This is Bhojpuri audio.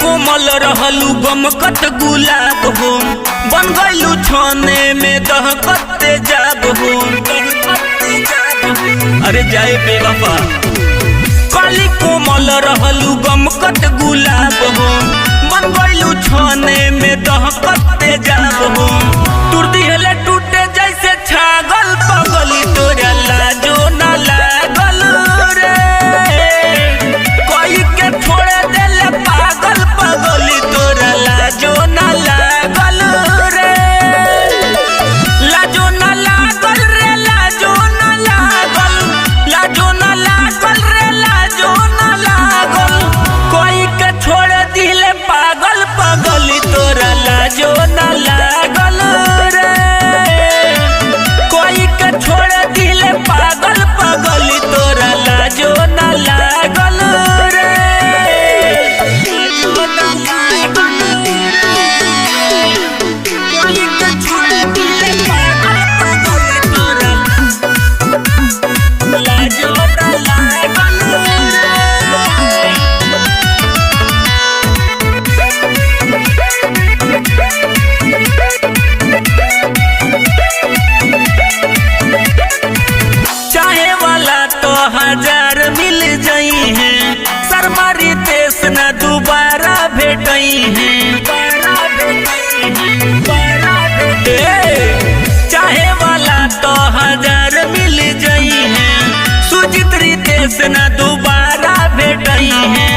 कोमल रहलू गमकत गुलाब हो, बन गईलू छाने में दहकत तेजाब हो। अरे जाए बेवफा, काली कोमल रहलू गमकत गुलाब हो, बन गईलू छाने में दहकत तेजाब हो। टूट दिहले टूटे जैसे छागल पगली, तोरा लाजो न लागल रे। कोई के छोड़े देले पागल पगली, तोरा लाजो न लागल रे। लाजो न लागल रे, लाजो न लागल, लाजो न लागल रे, लाजो न लागल। कोई के छोड़े दिले पागल पगली, तोरा लाजो न लागल रे। कोई के छोड़े दिले पागल पगली, तोरा लाजो न लागल रे। कोई के छोड़े दिले पागल पगली, तोरा लाजो न लागल रे। चाहे वाला तो हजार मिल जाई है, सरमारी देश न दोबारा भेटई है। चाहे वाला तो हजार मिल जाई है, सुजित रितेश न दोबारा भेटई है।